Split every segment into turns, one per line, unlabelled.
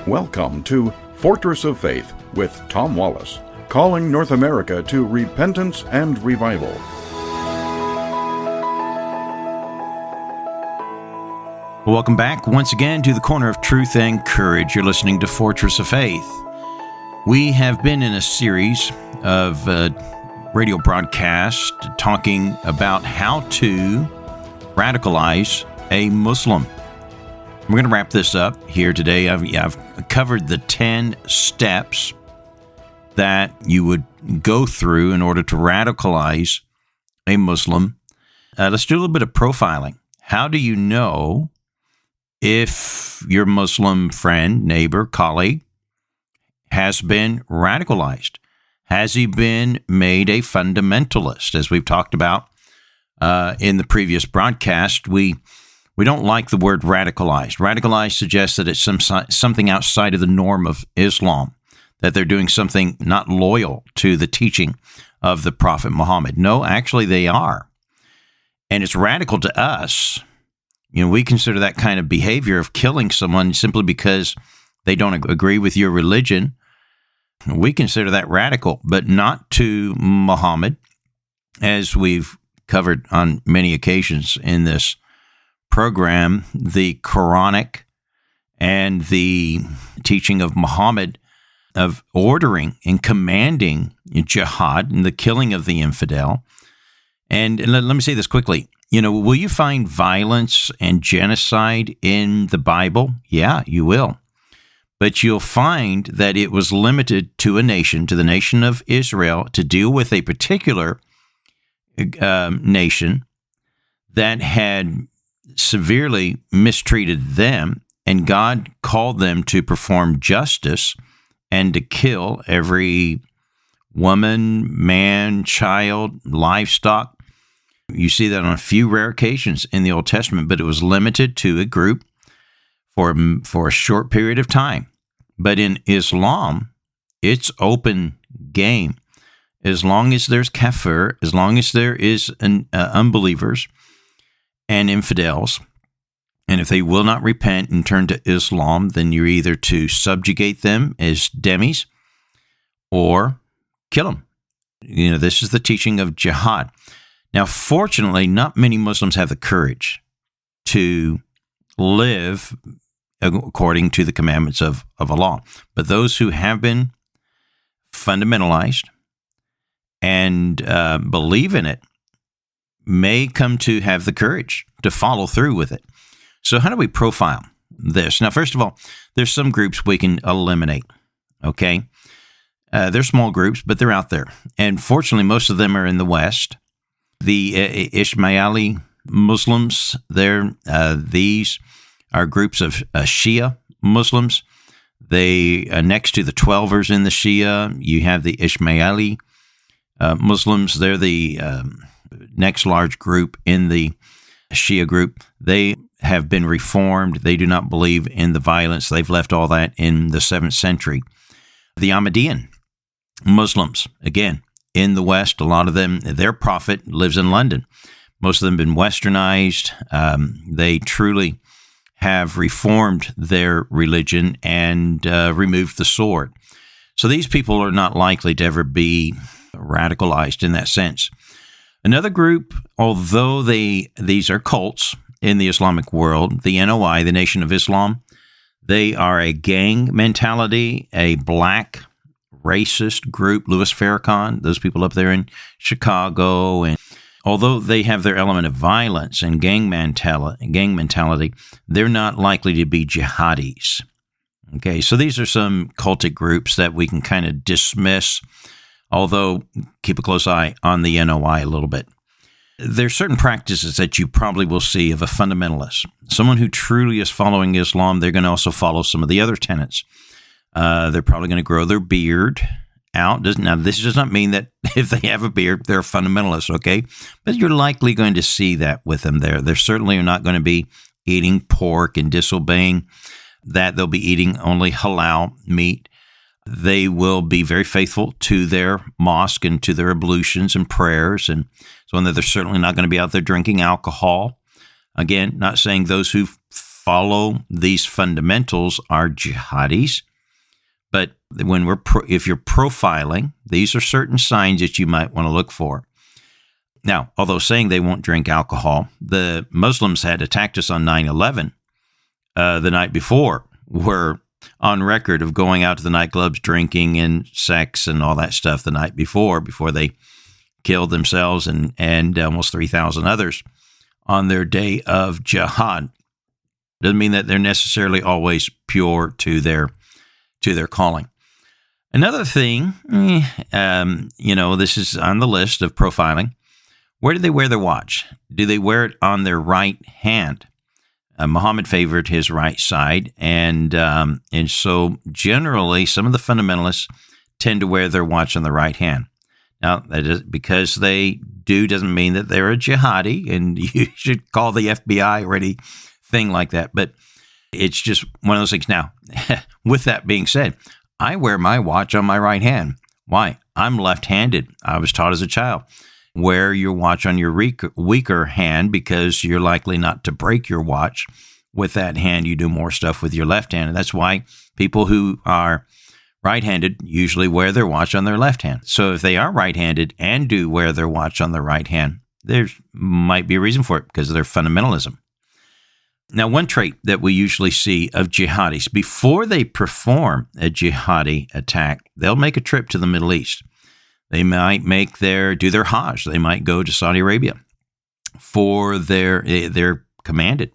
Welcome to Fortress of Faith with Tom Wallace, calling North America to repentance and revival.
Welcome back once again to the Corner of Truth and Courage. You're listening to Fortress of Faith. We have been in a series of radio broadcasts talking about how to radicalize a Muslim. We're going to wrap this up here today. I've covered the 10 steps that you would go through in order to radicalize a Muslim. Let's do a little bit of profiling. How do you know if your Muslim friend, neighbor, colleague has been radicalized? Has he been made a fundamentalist? As we've talked about in the previous broadcast, we don't like the word radicalized. Radicalized suggests that it's something outside of the norm of Islam, that they're doing something not loyal to the teaching of the Prophet Muhammad. No, actually they are. And it's radical to us. You know, we consider that kind of behavior of killing someone simply because they don't agree with your religion. We consider that radical, but not to Muhammad, as we've covered on many occasions in this program. The Quranic and the teaching of Muhammad of ordering and commanding jihad and the killing of the infidel. And let me say this quickly. You know, will you find violence and genocide in the Bible? Yeah, you will. But you'll find that it was limited to a nation, to the nation of Israel, to deal with a particular nation that had severely mistreated them, and God called them to perform justice and to kill every woman, man, child, livestock. You see that on a few rare occasions in the Old Testament, but it was limited to a group for a short period of time. But in Islam, it's open game. As long as there's kafir, as long as there is unbelievers and infidels, and if they will not repent and turn to Islam, then you're either to subjugate them as demis or kill them. You know, this is the teaching of jihad. Now, fortunately, not many Muslims have the courage to live according to the commandments of Allah. But those who have been fundamentalized and believe in it may come to have the courage to follow through with it. So how do we profile this? Now, first of all, there's some groups we can eliminate, okay? They're small groups, but they're out there. And fortunately, most of them are in the West. The Ismaili Muslims, these are groups of Shia Muslims. They next to the Twelvers in the Shia, you have the Ismaili Muslims. They're the next large group in the Shia group. They have been reformed. They do not believe in the violence. They've left all that in the 7th century. The Ahmadiyyan Muslims, again, in the West, a lot of them, their prophet lives in London. Most of them have been westernized. They truly have reformed their religion and removed the sword. So these people are not likely to ever be radicalized in that sense. Another group, although these are cults in the Islamic world, the NOI, the Nation of Islam, they are a gang mentality, a black racist group. Louis Farrakhan, those people up there in Chicago, and although they have their element of violence and gang mentality, they're not likely to be jihadis. Okay, so these are some cultic groups that we can kind of dismiss, although keep a close eye on the NOI a little bit. There's certain practices that you probably will see of a fundamentalist. Someone who truly is following Islam, they're going to also follow some of the other tenets. They're probably going to grow their beard out. Now, this does not mean that if they have a beard, they're a fundamentalist, okay? But you're likely going to see that with them there. They're certainly not going to be eating pork and disobeying that. They'll be eating only halal meat. They will be very faithful to their mosque and to their ablutions and prayers. And so they're certainly not going to be out there drinking alcohol. Again, not saying those who follow these fundamentals are jihadis. But when if you're profiling, these are certain signs that you might want to look for. Now, although saying they won't drink alcohol, the Muslims had attacked us on 9/11 the night before, were on record of going out to the nightclubs, drinking and sex and all that stuff the night before they killed themselves and almost 3,000 others on their day of jihad. Doesn't mean that they're necessarily always pure to their calling. Another thing, this is on the list of profiling. Where do they wear their watch? Do they wear it on their right hand? Muhammad favored his right side, and so generally some of the fundamentalists tend to wear their watch on the right hand. Now, that is because they do doesn't mean that they're a jihadi, and you should call the FBI or anything like that. But it's just one of those things. Now, with that being said, I wear my watch on my right hand. Why? I'm left-handed. I was taught as a child. Wear your watch on your weaker hand because you're likely not to break your watch with that hand. You do more stuff with your left hand. And that's why people who are right-handed usually wear their watch on their left hand. So if they are right-handed and do wear their watch on their right hand, there might be a reason for it because of their fundamentalism. Now, one trait that we usually see of jihadis, before they perform a jihadi attack, they'll make a trip to the Middle East. They might do their Hajj. They might go to Saudi Arabia for they're commanded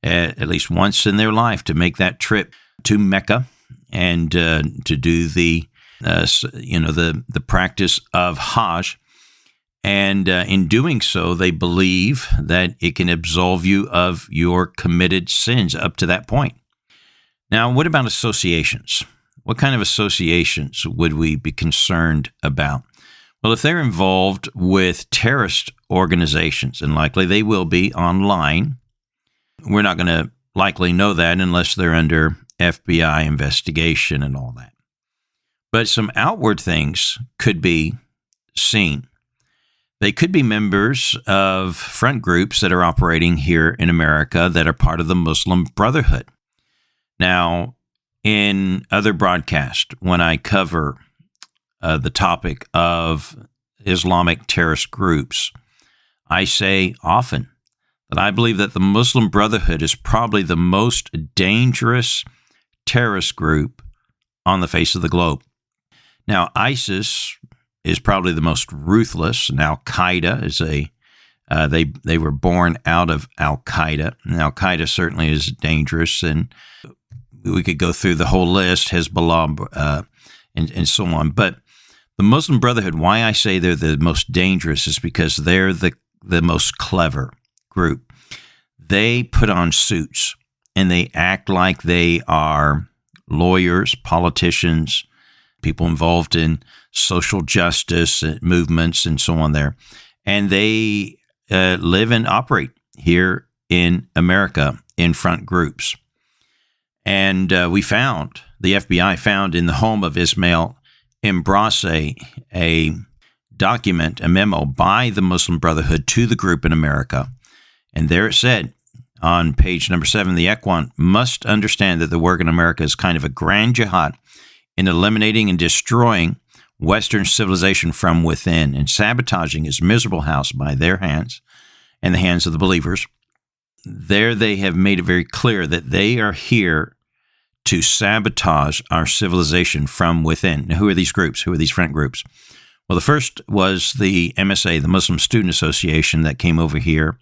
at least once in their life to make that trip to Mecca and to do the practice of Hajj. And in doing so, they believe that it can absolve you of your committed sins up to that point. Now, what about associations? What kind of associations would we be concerned about? Well, if they're involved with terrorist organizations, and likely they will be online, we're not going to likely know that unless they're under FBI investigation and all that. But some outward things could be seen. They could be members of front groups that are operating here in America that are part of the Muslim Brotherhood. Now, in other broadcasts, when I cover the topic of Islamic terrorist groups, I say often that I believe that the Muslim Brotherhood is probably the most dangerous terrorist group on the face of the globe. Now, ISIS is probably the most ruthless, and Al-Qaeda is they were born out of Al-Qaeda. And Al-Qaeda certainly is dangerous, and we could go through the whole list, Hezbollah, and so on. But the Muslim Brotherhood, why I say they're the most dangerous is because they're the most clever group. They put on suits, and they act like they are lawyers, politicians, people involved in social justice movements and so on there. And they live and operate here in America in front groups. And the FBI found in the home of Ismail Embrace a document, a memo by the Muslim Brotherhood to the group in America. And there it said on page number 7, the Equan must understand that the work in America is kind of a grand jihad in eliminating and destroying Western civilization from within and sabotaging its miserable house by their hands and the hands of the believers. There they have made it very clear that they are here to sabotage our civilization from within. Now, who are these groups? Who are these front groups? Well, the first was the MSA, the Muslim Student Association, that came over here.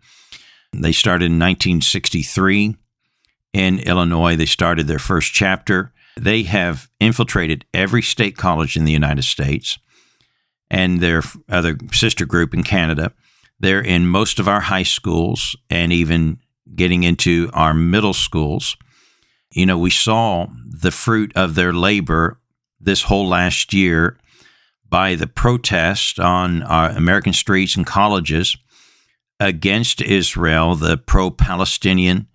They started in 1963 in Illinois. They started their first chapter. They have infiltrated every state college in the United States and their other sister group in Canada. They're in most of our high schools and even getting into our middle schools. You know, we saw the fruit of their labor this whole last year by the protest on our American streets and colleges against Israel, the pro-Palestinian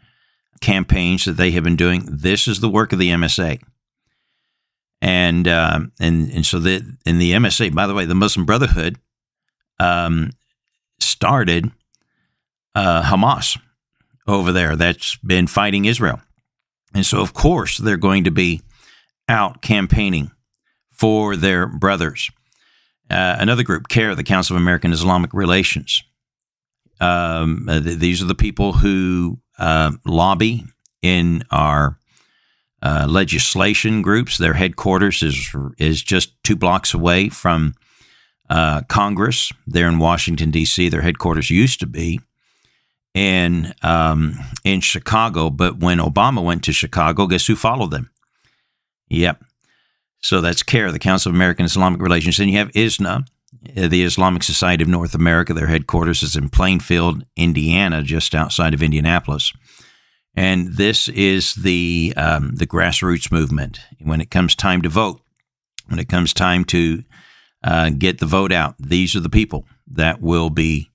campaigns that they have been doing. This is the work of the MSA. And so in the MSA, by the way, the Muslim Brotherhood started Hamas over there that's been fighting Israel. And so, of course, they're going to be out campaigning for their brothers. Another group, CARE, the Council of American Islamic Relations. These are the people who lobby in our legislation groups. Their headquarters is just 2 blocks away from Congress. They're in Washington, D.C. Their headquarters used to be in Chicago, but when Obama went to Chicago, guess who followed them? Yep. So that's CARE, the Council of American Islamic Relations. And you have ISNA, the Islamic Society of North America. Their headquarters is in Plainfield, Indiana, just outside of Indianapolis. And this is the grassroots movement. When it comes time to vote, when it comes time to get the vote out, these are the people that will be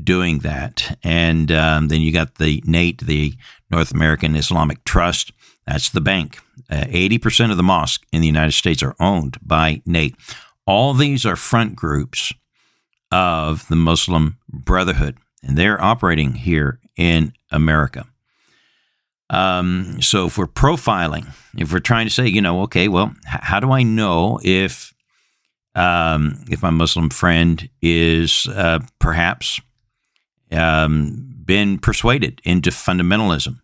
doing that. And then you got the NATE, the North American Islamic Trust. That's the bank. 80% of the mosques in the United States are owned by NATE. All these are front groups of the Muslim Brotherhood, and they're operating here in America. So if we're profiling, if we're trying to say, okay, well, how do I know if my Muslim friend is perhaps been persuaded into fundamentalism?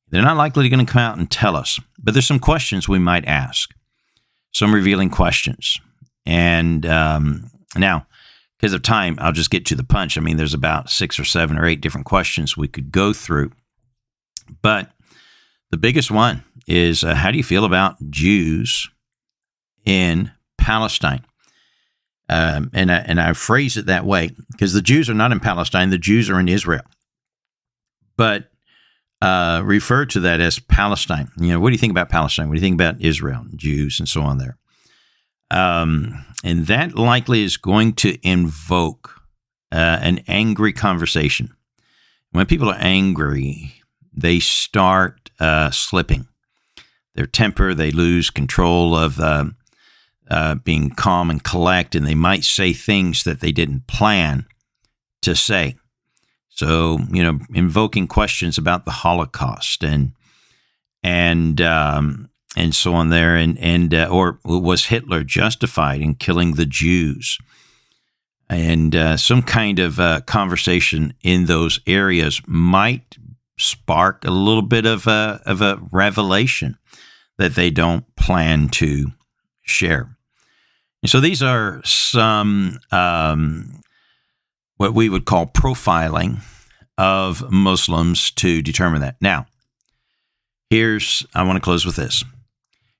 They're not likely going to come out and tell us, but there's some questions we might ask, some revealing questions. And now, because of time, I'll just get to the punch. I mean, there's about 6 or 7 or 8 different questions we could go through. But the biggest one is, how do you feel about Jews in Palestine? And I phrase it that way because the Jews are not in Palestine. The Jews are in Israel. But refer to that as Palestine. What do you think about Palestine? What do you think about Israel, Jews, and so on there? And that likely is going to invoke an angry conversation. When people are angry, they start slipping. Their temper, they lose control of being calm and collect, and they might say things that they didn't plan to say. So, invoking questions about the Holocaust and so on there, and or was Hitler justified in killing the Jews? And some kind of conversation in those areas might spark a little bit of a revelation that they don't plan to share. And so these are some what we would call profiling of Muslims to determine that. Now, I want to close with this.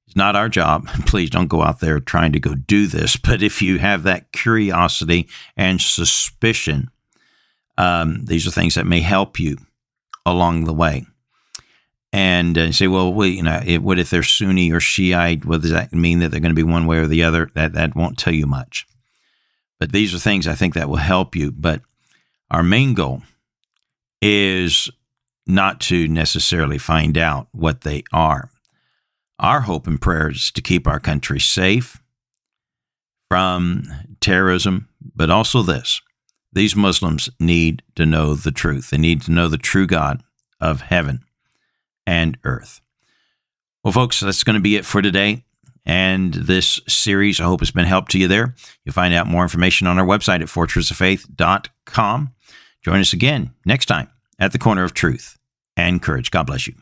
It's not our job. Please don't go out there trying to go do this. But if you have that curiosity and suspicion, these are things that may help you along the way. And you say, well, what if they're Sunni or Shiite? What does that mean that they're going to be one way or the other? That won't tell you much. But these are things I think that will help you. But our main goal is not to necessarily find out what they are. Our hope and prayer is to keep our country safe from terrorism, but also this. These Muslims need to know the truth. They need to know the true God of heaven and earth. Well, folks, that's going to be it for today. And this series, I hope it's been help to you there. You'll find out more information on our website at fortressoffaith.com. Join us again next time at the Corner of Truth and Courage. God bless you.